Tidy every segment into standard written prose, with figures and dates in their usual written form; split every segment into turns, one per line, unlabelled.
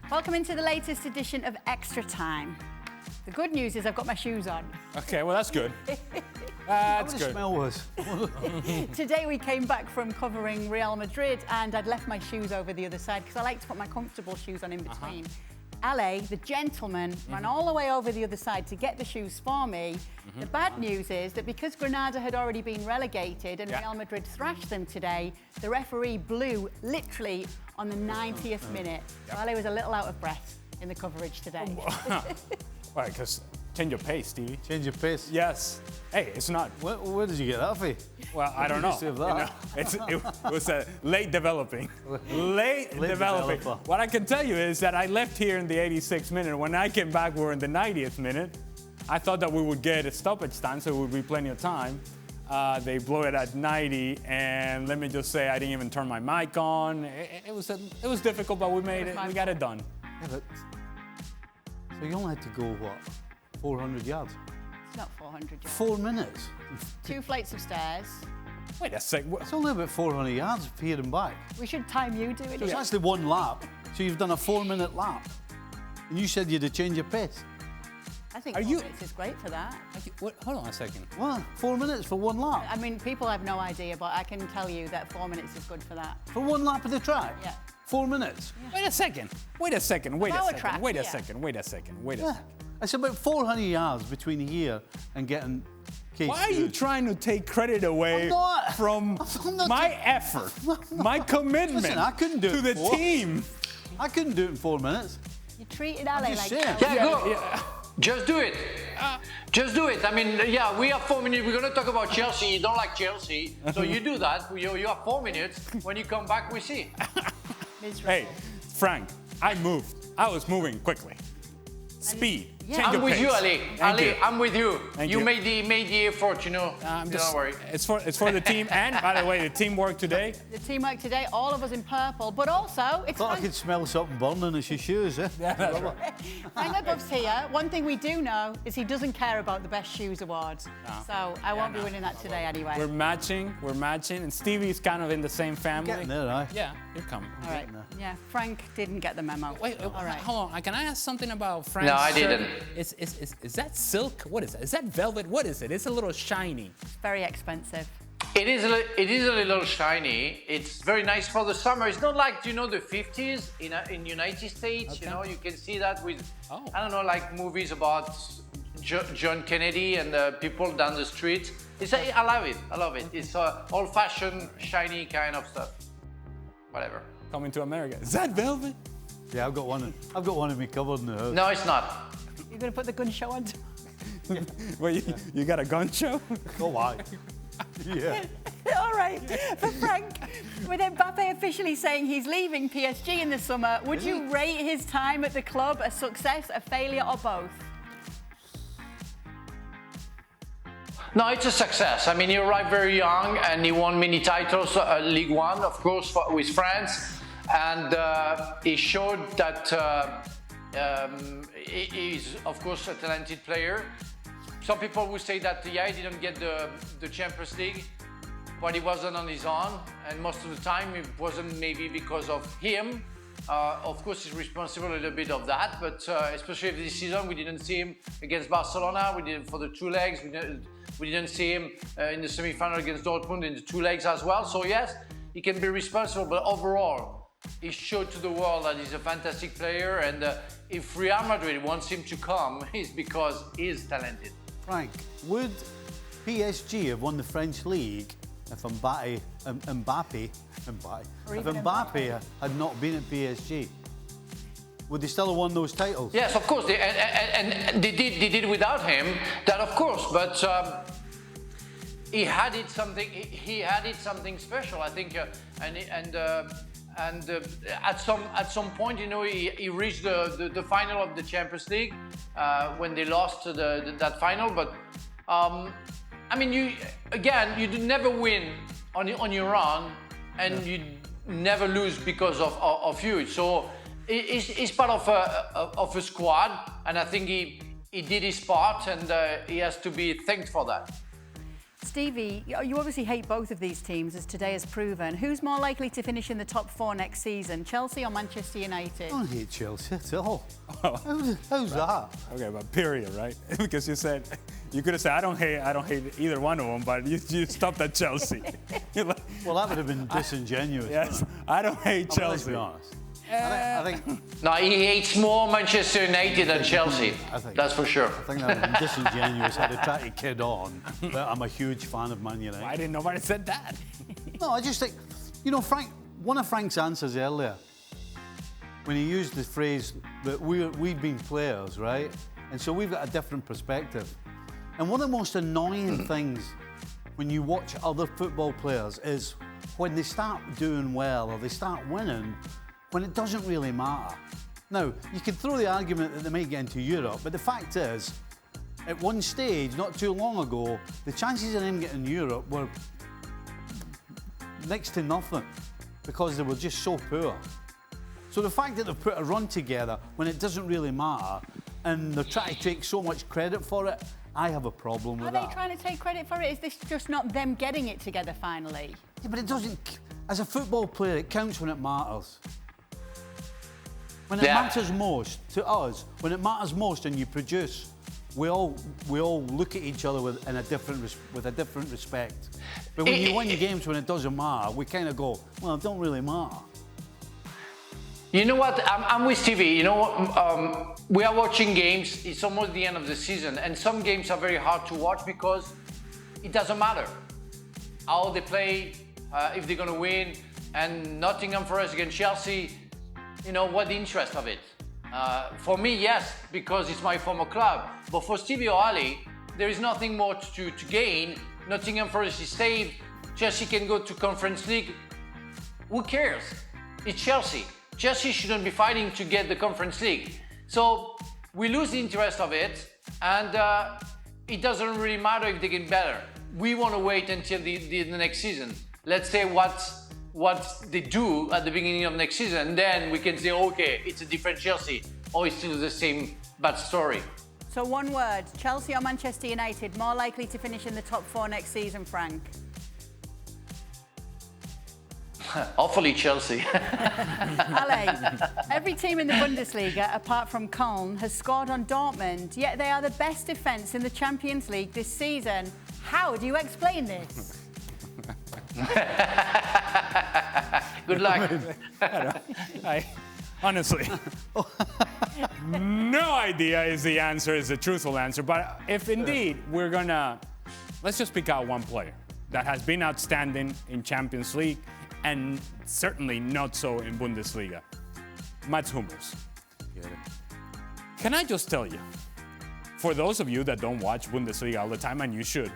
Welcome into the latest edition of Extra Time. The good news is I've got my shoes on.
Okay, well, that's good. That's good.
The smell was.
Today we came back from covering Real Madrid and I'd left my shoes over the other side because I like to put my comfortable shoes on in between. Ale, the gentleman, ran all the way over the other side to get the shoes for me. The bad news is that because Granada had already been relegated and Real Madrid thrashed them today, the referee blew literally on the 90th minute. So Ale was a little out of breath in the coverage today.
Right, because change your pace, Stevie.
Change your pace.
Yes. Hey, it's not.
Where did you get that for?
Well, I don't know. It was a late developing. Late developing.
Developer.
What I can tell you is that I left here in the 86th minute. When I came back, we were in the 90th minute. I thought that we would get a stoppage time, so it would be plenty of time. They blew it at 90, and let me just say, I didn't even turn my mic on. It was difficult, but we made it. We got it done.
Yeah, but so you only had to go, what, 400 yards?
It's not 400 yards.
4 minutes.
2 flights of stairs.
Wait a sec.
It's only about 400 yards here and back.
We should time you doing
So it's
it.
actually 1 lap. So you've done a 4-minute lap. And you said you'd have changed your pace.
I think 4 minutes is great for that.
Hold on a second.
What? 4 minutes for 1 lap?
I mean, people have no idea, but I can tell you that 4 minutes is good for that.
For 1 lap of the track?
Yeah.
4 minutes?
Wait a second. Wait a second. Wait a
Our
second.
track,
Wait a
yeah.
second. Wait a second. Wait a
Yeah.
second.
It's about 400 yards between here and getting Kate.
Why are you trying to take credit away
I'm not.
from
I'm not
my
ta-
effort, my commitment
Listen, I couldn't do
to
it
the
before.
team?
I couldn't do it in 4 minutes.
You treated Ale
just
like
saying.
that.
Yeah, go. Just do it. Just do it. I mean, yeah, we have 4 minutes. We're going to talk about Chelsea. You don't like Chelsea, so you do that. You have 4 minutes. When you come back, we see.
Miserable.
Hey, Frank, I moved. I was moving quickly. Speed.
Yeah.
Change
I'm
your
with
pace.
you, Ali.
Thank
Ali,
you.
I'm with you.
Thank
you
you.
made the effort, you know.
Don't
worry.
It's for the team, and by the way, the teamwork today.
The teamwork today, all of us in purple, but also it's
Thought I
Frank
could smell something burning as your shoes, eh?
Yeah, that's right.
Leboeuf's here. One thing we do know is he doesn't care about the Best Shoes Awards. So I won't be winning that today anyway.
We're matching, and Stevie's kind of in the same family.
Getting there, aye.
Yeah, you're coming.
All right. Yeah, Frank didn't get the memo.
Wait,
all right.
hold on. Can I ask something about Frank's
No, I
shirt?
didn't.
Is that silk? What is that? Is that velvet? What is it? It's a little shiny.
Very expensive.
It is a little shiny. It's very nice for the summer. It's not like, you know, the 50s in United States.
Okay.
You know, you can see that with,
Oh.
I don't know, like movies about John Kennedy and people down the street. I love it. I love it. It's old-fashioned, shiny kind of stuff. Whatever.
Coming to America. Is that velvet?
Yeah, I've got one in my cupboard in the house.
No, it's not.
You're going to put the gun show on?
Well, you got a gun show?
Oh, why? Yeah.
All right. For Frank, with Mbappe officially saying he's leaving PSG in the summer, would you rate his time at the club a success, a failure, or both?
No, it's a success. I mean, he arrived very young and he won many titles, League One, of course, with France. And he showed that he is, of course, a talented player. Some people would say that, yeah, he didn't get the Champions League, but he wasn't on his own. And most of the time, it wasn't maybe because of him. Of course, he's responsible a little bit of that, but especially this season, we didn't see him against Barcelona. We did for the 2 legs. We didn't see him in the semi-final against Dortmund in the 2 legs as well. So yes, he can be responsible, but overall, he showed to the world that he's a fantastic player. And if Real Madrid wants him to come, it's because he's talented.
Frank, would PSG have won the French league if Mbappe had not been at PSG? Would they still have won those titles?
Yes, of course, and they did without him. That, of course, but he had it something. He had it something special, I think, and at some point, you know, he reached the final of the Champions League when they lost that final. But I mean, you never win on your own, and you never lose because of you. So he's part of a squad, and I think he did his part, and he has to be thanked for that.
Stevie, you obviously hate both of these teams, as today has proven. Who's more likely to finish in the top 4 next season, Chelsea or Manchester United?
I don't hate Chelsea at all. How's that?
Okay, but period, right? Because you said, you could have said, I don't hate either one of them, but you stopped at Chelsea. Like,
Well, that would have been disingenuous.
yes, I don't hate
Let's
Chelsea.
be honest. I think
No, he hates more Manchester United than Chelsea. That's for sure.
that would have been disingenuous. I'd have tried to kid on, but I'm a huge fan of Man United.
Why didn't nobody said that?
No, I just think, you know, Frank, one of Frank's answers earlier, when he used the phrase that we've been players, right? And so we've got a different perspective. And one of the most annoying things when you watch other football players is when they start doing well or they start winning, when it doesn't really matter. Now, you can throw the argument that they may get into Europe, but the fact is, at one stage, not too long ago, the chances of them getting Europe were next to nothing because they were just so poor. So the fact that they've put a run together when it doesn't really matter and they're trying to take so much credit for it, I have a problem with that.
Are they trying to take credit for it? Is this just not them getting it together finally?
Yeah, but it doesn't. As a football player, it counts when it matters. When it matters most to us, when it matters most, and you produce, we all look at each other with a different respect. But when you win games when it doesn't matter, we kind of go, well, it don't really matter.
You know what? I'm with Stevie. You know, we are watching games. It's almost the end of the season, and some games are very hard to watch because it doesn't matter how they play, if they're going to win. And Nottingham Forest against Chelsea, you know, what the interest of it? For me, yes, because it's my former club. But for Stevie or Ali, there is nothing more to gain. Nottingham Forest is saved. Chelsea can go to Conference League. Who cares? It's Chelsea. Chelsea shouldn't be fighting to get the Conference League. So we lose the interest of it, and it doesn't really matter if they get better. We want to wait until the next season. Let's say what they do at the beginning of next season, and then we can say, okay, it's a different Chelsea, or it's still the same bad story.
So one word, Chelsea or Manchester United, more likely to finish in the top 4 next season, Frank?
Hopefully Chelsea.
Ale, every team in the Bundesliga, apart from Köln, has scored on Dortmund, yet they are the best defence in the Champions League this season. How do you explain this?
Good luck.
Honestly, no idea is the answer, is the truthful answer. But if indeed we're gonna, let's just pick out one player that has been outstanding in Champions League and certainly not so in Bundesliga. Mats Hummels. Can I just tell you, for those of you that don't watch Bundesliga all the time, and you should,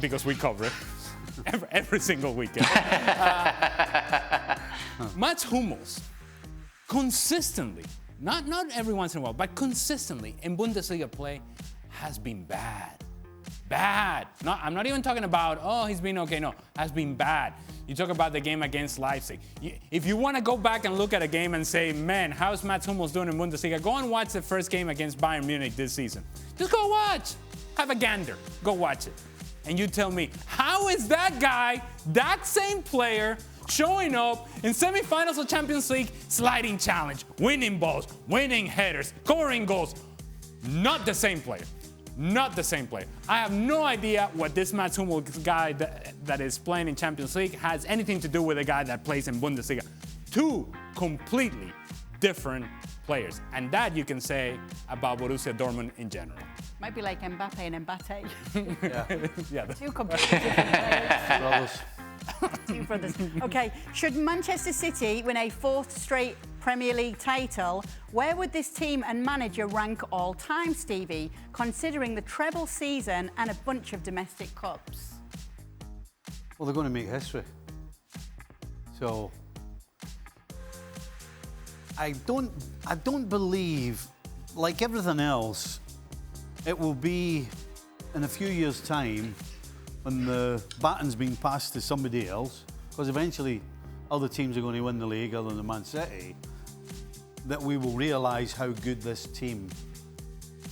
because we cover it every single weekend. Mats Hummels, consistently, not every once in a while, but consistently in Bundesliga play has been bad. Bad. No, I'm not even talking about, oh, he's been okay. No, has been bad. You talk about the game against Leipzig. If you want to go back and look at a game and say, man, how's Mats Hummels doing in Bundesliga? Go and watch the first game against Bayern Munich this season. Just go watch. Have a gander. Go watch it. And you tell me, how is that guy, that same player, showing up in semifinals of Champions League, sliding challenge, winning balls, winning headers, scoring goals? Not the same player. Not the same player. I have no idea what this Mats Hummels guy that is playing in Champions League has anything to do with a guy that plays in Bundesliga. Two completely different players. And that you can say about Borussia Dortmund in general.
Might be like Mbappe and Mbappe.
Yeah.
Two completely different players.
Brothers.
Two brothers. Okay, should Manchester City win a 4th straight Premier League title, where would this team and manager rank all time, Stevie, considering the treble season and a bunch of domestic cups?
Well, they're going to make history. So I don't believe, like everything else, it will be in a few years' time when the baton's being passed to somebody else, because eventually other teams are going to win the league other than Man City, that we will realise how good this team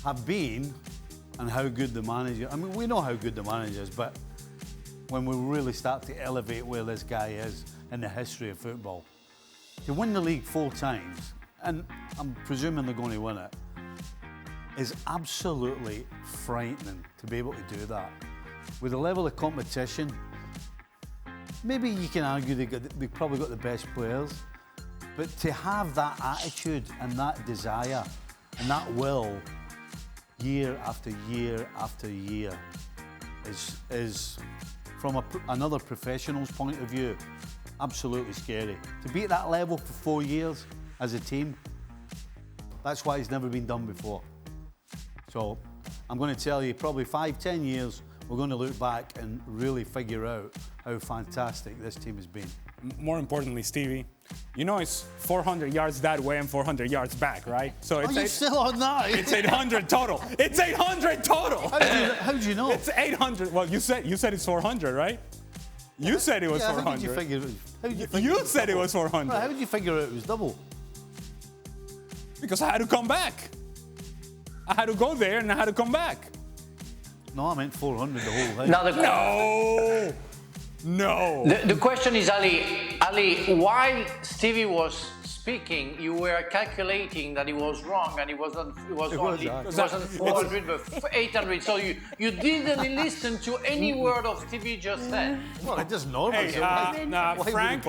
have been and how good the manager. I mean, we know how good the manager is, but when we really start to elevate where this guy is in the history of football, to win the league 4 times, and I'm presuming they're going to win it, is absolutely frightening to be able to do that. With the level of competition, maybe you can argue they've probably got the best players, but to have that attitude and that desire and that will year after year after year is from another professional's point of view, absolutely scary. To be at that level for 4 years as a team, that's why it's never been done before. So I'm going to tell you, probably 5-10 years, we're going to look back and really figure out how fantastic this team has been.
More importantly, Stevie, you know it's 400 yards that way and 400 yards back, right? So it's
Are you still on that?
It's 800 total. It's 800 total.
How do you know?
It's 800. Well, you said it's 400, right? You said it was 400.
How did you figure it?
You said it was 400.
How did you figure out it was double?
Because I had to come back. I had to go there and I had to come back.
No, I meant 400 the whole thing.
No. No.
The question is, Ali, while Stevie was speaking, you were calculating that he was wrong and it wasn't 400 but 800. So you didn't listen to any word of Stevie just said.
Well, it just normal.
Frank,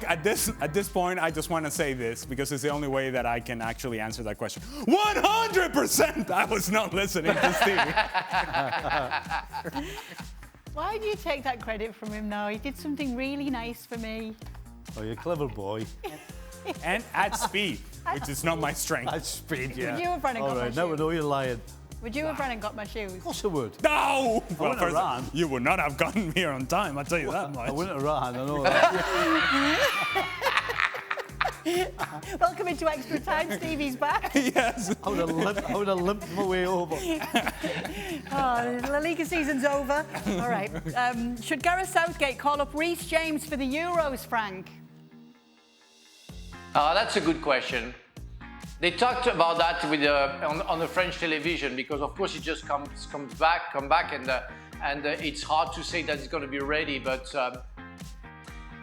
at this point, I just want to say this because it's the only way that I can actually answer that question. 100% I was not listening to Stevie.
Why do you take that credit from him now? He did something really nice for me.
Oh, you're a clever boy.
And at speed, which is not my strength.
At speed, yeah.
Would you have run and got my shoes?
Now we know you're lying.
Would you have run and got my shoes?
Of course I would.
No!
Well, first, ran.
You would not have gotten here on time, I'll tell you that much.
I wouldn't have ran, I know that.
Welcome into Extra Time. Stevie's back.
Yes.
I would have limped my way over.
Oh, La Liga season's over. All right. Should Gareth Southgate call up Reece James for the Euros, Frank?
That's a good question. They talked about that with on the French television because, of course, it just come back, and it's hard to say that it's going to be ready. But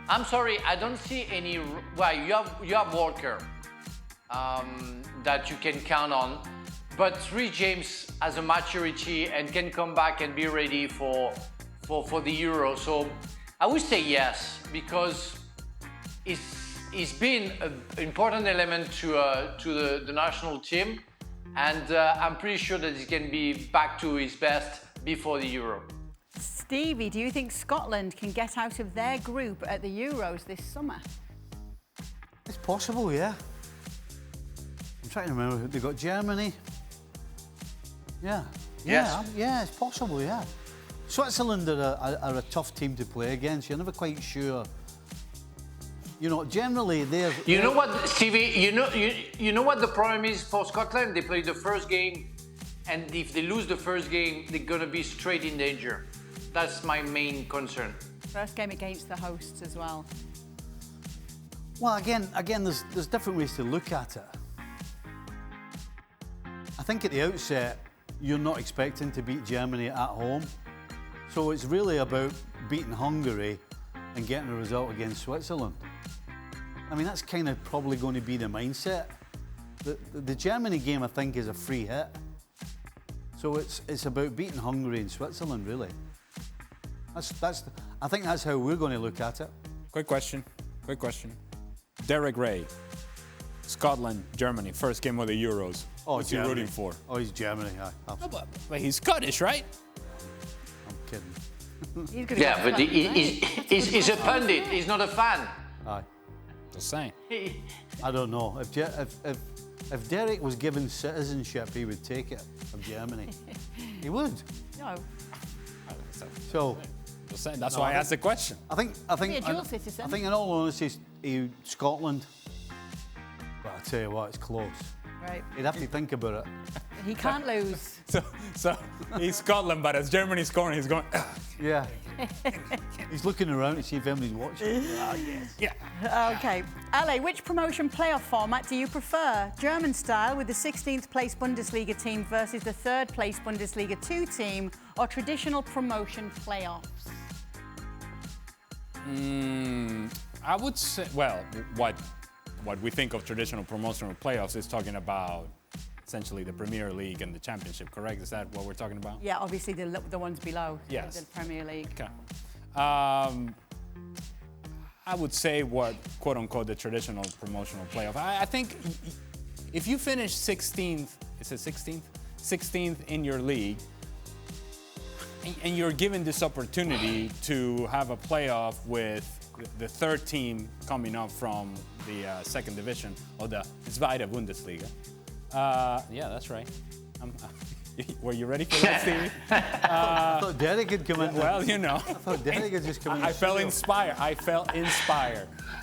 I'm sorry, I don't see any. Well, you have Walker that you can count on, but Reece James has a maturity and can come back and be ready for the Euro. So I would say yes because he's been an important element to the national team, and I'm pretty sure that he can be back to his best before the Euro.
Stevie, do you think Scotland can get out of their group at the Euros this summer?
It's possible, yeah. I'm trying to remember. They got Germany. Yeah.
Yes.
Yeah, it's possible, yeah. Switzerland are a tough team to play against. You're never quite sure. You know, generally they're...
You know what, Stevie? You know what the problem is for Scotland? They play the first game, and if they lose the first game, they're gonna be straight in danger. That's my main concern.
First game against the hosts as well.
Well, again, there's different ways to look at it. I think at the outset, you're not expecting to beat Germany at home. So it's really about beating Hungary and getting a result against Switzerland. I mean, that's kind of probably going to be the mindset. The Germany game, I think, is a free hit. So it's about beating Hungary and Switzerland, really. I think that's how we're going to look at it.
Quick question. Derek Ray, Scotland, Germany, first game of the Euros.
Oh,
what's he rooting for?
Oh, he's Germany, aye.
No, but he's Scottish, right?
I'm kidding.
He's gonna
Yeah, but he's a pundit. He's not a fan.
Aye.
Just saying.
I don't know. If Derek was given citizenship, he would take it of Germany. He would.
No.
So,
Just saying. That's why I asked the question.
I think
Be a dual citizen.
I think in all honesty, Scotland. But I tell you what, it's close.
Right.
He'd have to think about it.
He can't lose.
So he's Scotland, but as Germany's scoring, he's going,
Yeah. He's looking around to see if anybody's watching.
yeah.
Okay. Ale, which promotion playoff format do you prefer? German style with the 16th place Bundesliga team versus the 3rd place Bundesliga 2 team, or traditional promotion playoffs?
I would say, well, what we think of traditional promotional playoffs is talking about essentially the Premier League and the Championship, correct? Is that what we're talking about?
Yeah, obviously the ones below.
Yes.
The Premier League.
Okay. I would say what, quote unquote, the traditional promotional playoff. I think if you finish 16th, is it 16th? 16th in your league, and you're given this opportunity to have a playoff with the 3rd team coming up from the 2nd division of the Zweite Bundesliga. Yeah, that's right. Were you ready for that, Stevie?
I thought Derek had come in.
Well, you know.
I thought Derek had just come in.
I felt inspired.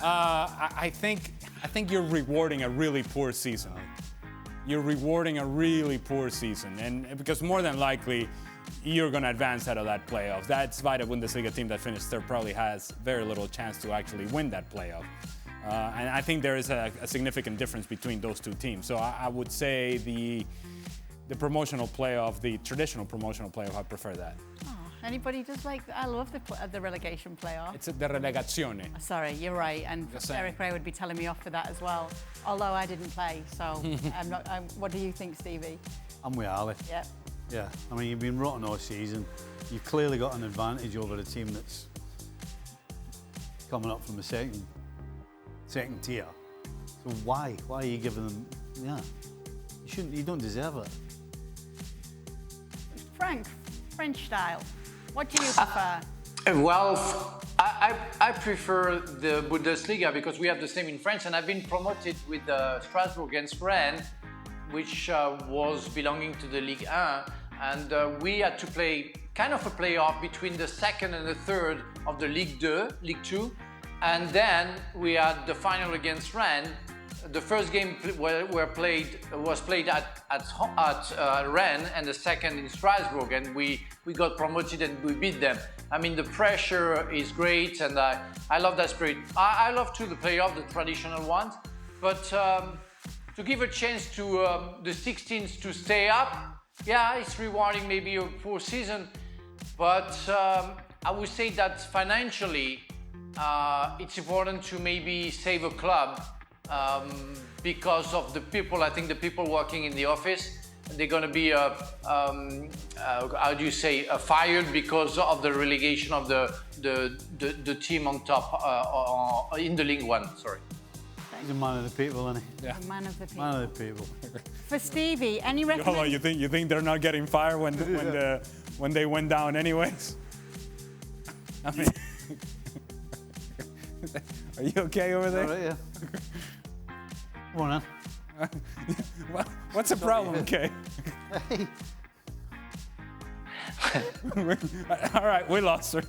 I think you're rewarding a really poor season. You're rewarding a really poor season, and because more than likely, you're going to advance out of that playoff. That Zweite Bundesliga team that finished 3rd probably has very little chance to actually win that playoff. And I think there is a significant difference between those two teams. So I would say the promotional playoff, the traditional promotional playoff, I prefer that.
Oh, anybody just like, I love the relegation playoff.
It's the relegazione.
Sorry, you're right, and
Just saying.
Eric Ray would be telling me off for that as well. Although I didn't play, so I'm not. What do you think, Stevie?
I'm with Ali.
Yeah.
Yeah, I mean, you've been rotten all season. You've clearly got an advantage over the team that's coming up from the second tier. So why are you giving them? Yeah, you shouldn't. You don't deserve it.
Frank, French style. What do you prefer?
Well, I prefer the Bundesliga because we have the same in France, and I've been promoted with Strasbourg against Rennes, which was belonging to the Ligue 1, and we had to play kind of a playoff between the 2nd and the 3rd of the Ligue 2, and then we had the final against Rennes. The first game was played at Rennes, and the second in Strasbourg, and we got promoted and we beat them. I mean, the pressure is great, and I love that spirit. I love too the playoff, the traditional ones, but to give a chance to the 16th to stay up, yeah, it's rewarding maybe a poor season, but I would say that financially it's important to maybe save a club because of the people. I think the people working in the office, they're going to be, how do you say, fired because of the relegation of the team on top in the League One. Sorry.
He's a man of the people, isn't he?
Yeah.
The man of the people.
Man of the people.
For Stevie, any
Hold on,
recommendations?
you think they're not getting fired when they went down anyways? I mean, are you okay over there?
All right, yeah. Come on, then.
What's the problem, Kay?
Hey.
All right, we lost her.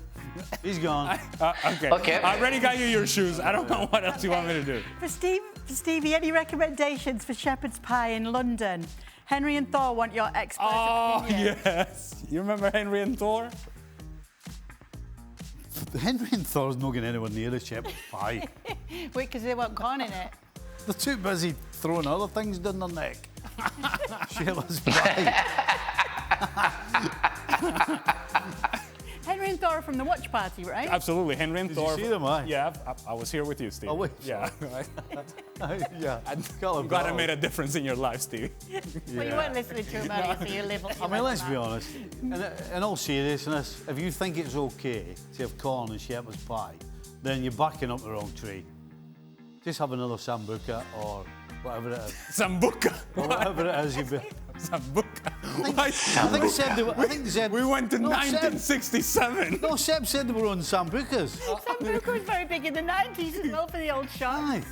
He's gone.
Okay.
Okay.
I already got you your shoes. I don't know what else you want me to do.
For Stevie, any recommendations for Shepherd's Pie in London? Henry and Thor want your expert opinion.
Yes. You remember Henry and Thor?
Henry and Thor's not getting anywhere near a shepherd's pie.
Wait, because they weren't corn in it.
They're too busy throwing other things down their neck. Shepherd's pie.
Henry and Thor are from the watch party, right?
Absolutely. Henry and
Did
Thor.
you see them, aye?
Yeah, I was here with you, Steve.
Oh, wait,
Yeah.
Yeah.
I'm glad I made a difference in your life, Steve.
Well, you weren't listening to him earlier, so you live up.
I mean, let's be honest. In all seriousness, if you think it's okay to have corn and shepherd's pie, then you're backing up the wrong tree. Just have another sambuca or whatever it is.
Sambuca.
Or whatever it is you be.
Sambuca.
I think they said
We went to
No, Seb.
1967.
No, Seb said they were on sambucas.
Sambuca was very big in the 90s as well for the old shops.
Aye.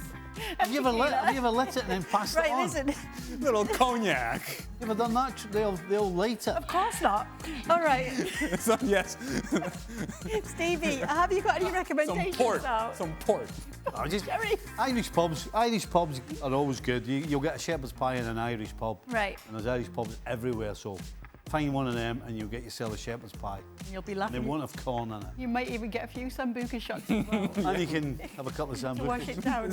Have you ever lit it and then passed it on?
Listen.
Little cognac.
You ever done that? They'll light it.
Of course not. All right.
So, yes.
Stevie, have you got any recommendations?
Some port.
Irish pubs are always good. You'll get a shepherd's pie in an Irish pub.
Right.
And there's Irish pubs everywhere, so find one of them and you'll get yourself a shepherd's pie.
You'll be laughing.
And they won't have corn in it.
You might even get a few sambuca shots as well.
And you can have a couple of
To wash it
sambucas.
down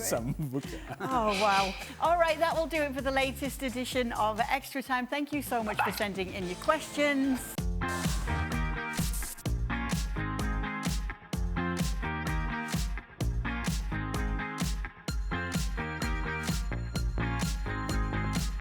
with.
Sambuca.
Oh, wow. All right, that will do it for the latest edition of Extra Time. Thank you so much for sending in your questions.